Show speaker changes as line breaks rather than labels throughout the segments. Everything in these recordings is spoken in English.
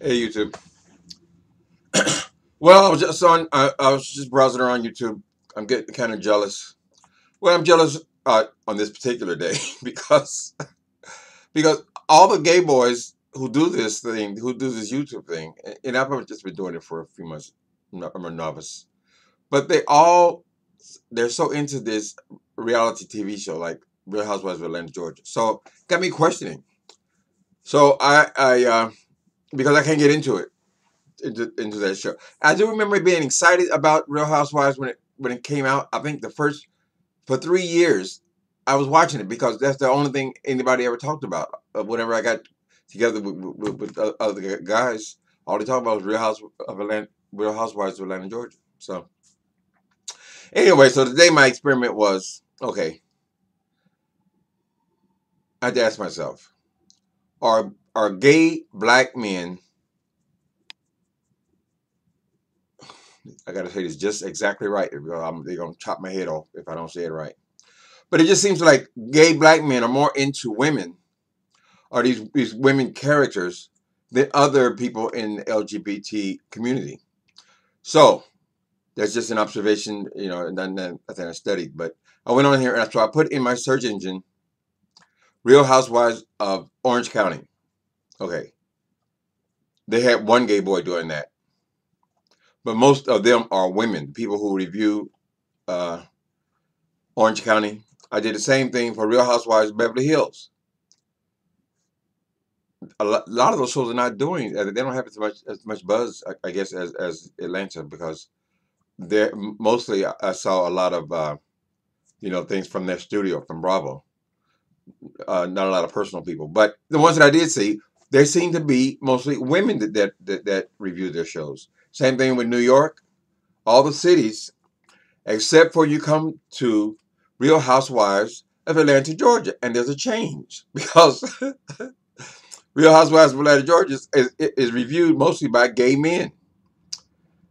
Hey YouTube. Well, I was just on. I was just browsing around YouTube. I'm getting kind of jealous. Well, I'm jealous on this particular day because because all the gay boys who do this thing, who do this YouTube thing, and I've just been doing it for a few months. I'm a novice, but they're so into this reality TV show like Real Housewives of Atlanta, Georgia. So got me questioning. So I because I can't get into that show. I do remember being excited about Real Housewives when it came out. I think the first for 3 years I was watching it because that's the only thing anybody ever talked about. Whenever I got together with other guys, all they talked about was Real Housewives of Atlanta, Georgia. So anyway, so today my experiment was okay. I had to ask myself: Are gay black men? I got to say this just exactly right. They're gonna chop my head off if I don't say it right. But it just seems like gay black men are more into women, or these women characters, than other people in the LGBT community. So that's just an observation, and nothing I studied. But I went on here and so I put in my search engine Real Housewives of Orange County. Okay, they had one gay boy doing that, but most of them are women. People who review uh, Orange County. I did the same thing for Real Housewives of Beverly Hills. A lot of those shows are not doing. They don't have as much buzz, I guess, as Atlanta because they're mostly. I saw a lot of things from their studio from Bravo. Not a lot of personal people, but the ones that I did see, they seem to be mostly women that review their shows. Same thing with New York. All the cities, except for you come to Real Housewives of Atlanta, Georgia, and there's a change because Real Housewives of Atlanta, Georgia is reviewed mostly by gay men.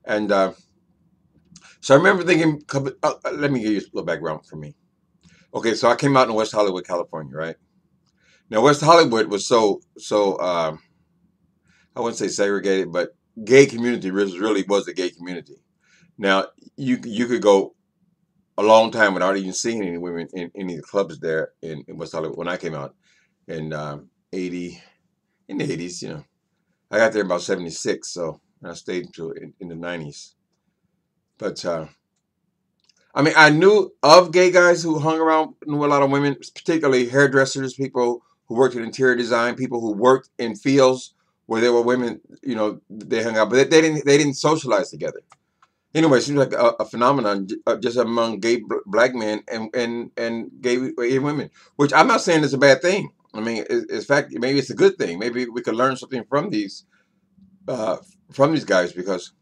And so I remember thinking, let me give you a little background for me. Okay, so I came out in West Hollywood, California, right? Now, West Hollywood was so I wouldn't say segregated, but gay community really was a gay community. Now, you could go a long time without even seeing any women in any of the clubs there in West Hollywood when I came out in 80, in the 80s, I got there about 76, so I stayed until in the 90s. But I mean, I knew of gay guys who hung around, knew a lot of women, particularly hairdressers, people who worked in interior design, people who worked in fields where there were women. They hung out, but they didn't socialize together. Anyway, it seems like a phenomenon just among gay black men and gay women, which I'm not saying is a bad thing. I mean, in fact, maybe it's a good thing. Maybe we could learn something uh, from these guys because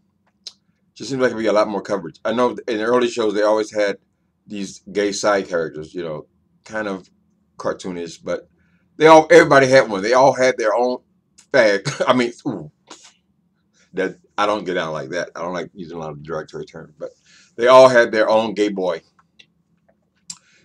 just seems like it'd be a lot more coverage. I know in the early shows they always had these gay side characters, kind of cartoonish, but everybody had one. They all had their own fag. I mean, ooh, that I don't get down like that. I don't like using a lot of derogatory terms, but they all had their own gay boy.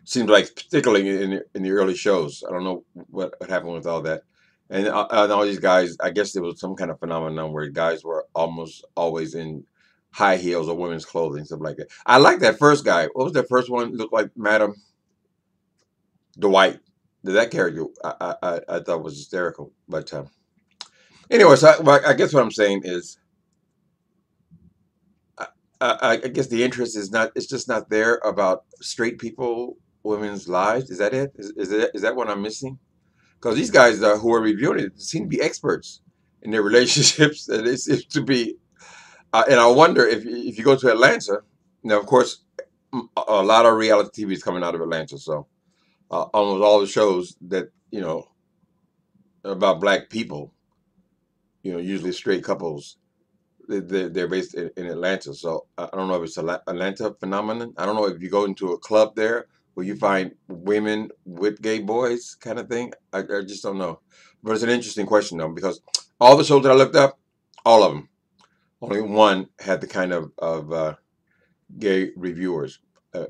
Seems like particularly in the early shows. I don't know what happened with all that. And all these guys, I guess there was some kind of phenomenon where guys were almost always in high heels or women's clothing, stuff like that. I like that first guy. What was that first one? Looked like Madam Dwight. That character I thought was hysterical. But anyway, so I guess what I'm saying is, I guess the interest is not. It's just not there about straight people, women's lives. Is that it? Is that what I'm missing? Because these guys who are reviewing it seem to be experts in their relationships. And it seems to be. And I wonder if you go to Atlanta. Now, of course, a lot of reality TV is coming out of Atlanta. So almost all the shows that about black people, usually straight couples, they're based in Atlanta. So I don't know if it's an Atlanta phenomenon. I don't know if you go into a club there where you find women with gay boys kind of thing. I just don't know. But it's an interesting question though because all the shows that I looked up, all of them, only one had the kind of gay reviewers, uh,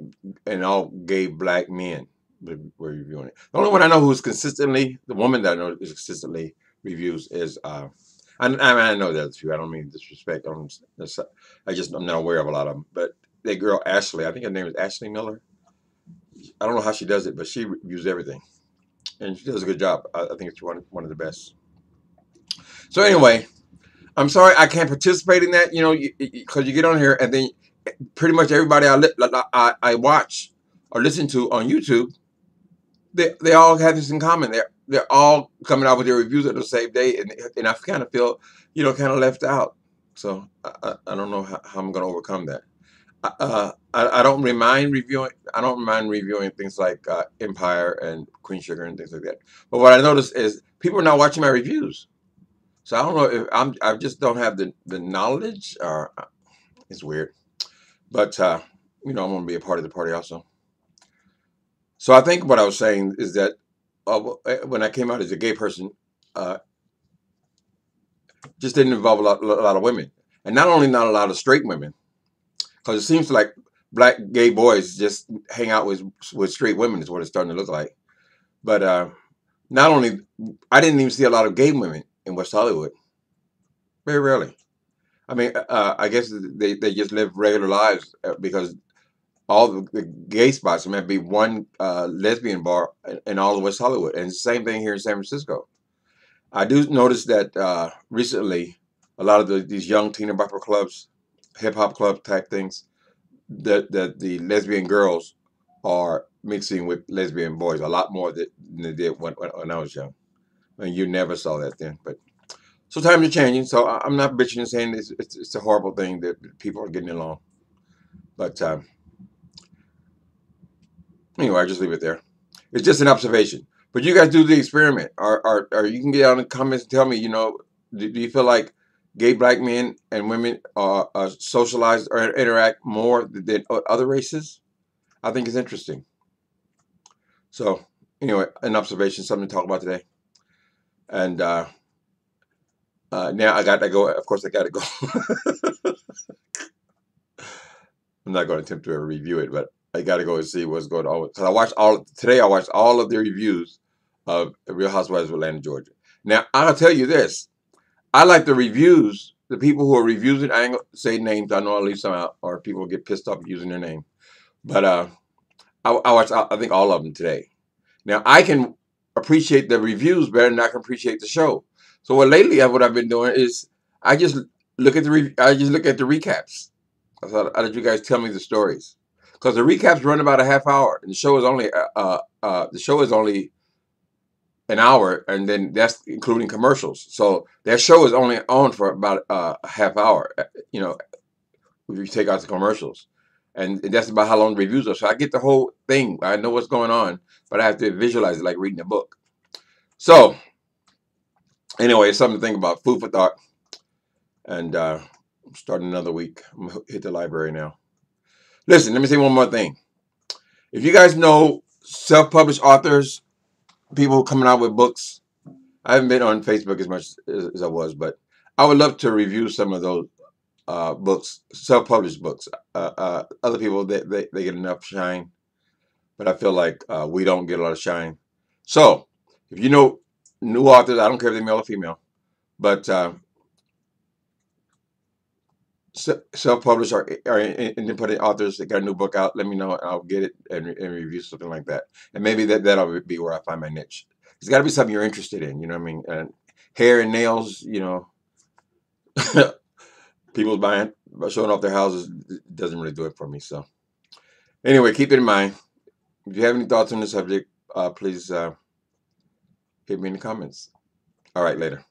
and all gay black men were reviewing it. The only one I know who's consistently, the woman that I know is consistently reviews is I know there's a few. I don't mean disrespect. I'm not aware of a lot of them. But that girl Ashley, I think her name is Ashley Miller. I don't know how she does it, but she reviews everything, and she does a good job. I think it's one of the best. So anyway, I'm sorry I can't participate in that. You know, because you get on here and then pretty much everybody I watch or listen to on YouTube, they all have this in common. They're all coming out with their reviews at the same day, and I kind of feel, kind of left out. So I don't know how I'm going to overcome that. I don't mind reviewing. I don't mind reviewing things like Empire and Queen Sugar and things like that. But what I noticed is people are not watching my reviews. So I don't know if I just don't have the knowledge, or it's weird. But I'm going to be a part of the party also. So I think what I was saying is that when I came out as a gay person, uh, just didn't involve a lot of women, and not only not a lot of straight women, because it seems like black gay boys just hang out with straight women is what it's starting to look like. But not only, I didn't even see a lot of gay women in West Hollywood. Very rarely. I mean, I guess they just live regular lives because all the gay spots, there might be one lesbian bar in all of West Hollywood, and the same thing here in San Francisco. I do notice that recently, a lot of these young teenage bopper clubs, hip hop club type things, that the lesbian girls are mixing with lesbian boys a lot more than they did when I was young. And you never saw that then. But so times are changing. So I'm not bitching and saying it's a horrible thing that people are getting along. But anyway, I just leave it there. It's just an observation. But you guys do the experiment, or you can get out in the comments and tell me. Do you feel like gay black men and women are socialized or interact more than other races? I think it's interesting. So anyway, an observation, something to talk about today. And now I got to go. Of course, I got to go. I'm not going to attempt to review it, but I got to go and see what's going on. Because I watched all of the reviews of Real Housewives of Atlanta, Georgia. Now, I'll tell you this. I like the reviews, the people who are reviewing it. I ain't going to say names. I know I'll leave some out, or people get pissed off using their name. But I watched, I think, all of them today. Now, I can appreciate the reviews better than I can appreciate the show. So what I've been doing is I just look at the recaps. I thought I'd let you guys tell me the stories, because the recaps run about a half hour, and the show is only an hour, and then that's including commercials. So that show is only on for about a half hour. If you take out the commercials, and that's about how long the reviews are. So I get the whole thing. I know what's going on, but I have to visualize it like reading a book. So anyway, it's something to think about. Food for thought. And starting another week. I'm going to hit the library now. Listen, let me say one more thing. If you guys know self-published authors, people coming out with books, I haven't been on Facebook as much as I was, but I would love to review some of those books, self-published books. Other people, they get enough shine, but I feel like we don't get a lot of shine. So, if you know new authors, I don't care if they're male or female, but self-published or independent authors that got a new book out, let me know, and I'll get it and review something like that. And maybe that'll be where I find my niche. It's got to be something you're interested in, you know what I mean? And hair and nails, people showing off their houses doesn't really do it for me. So anyway, keep it in mind. If you have any thoughts on the subject, please hit me in the comments. All right, later.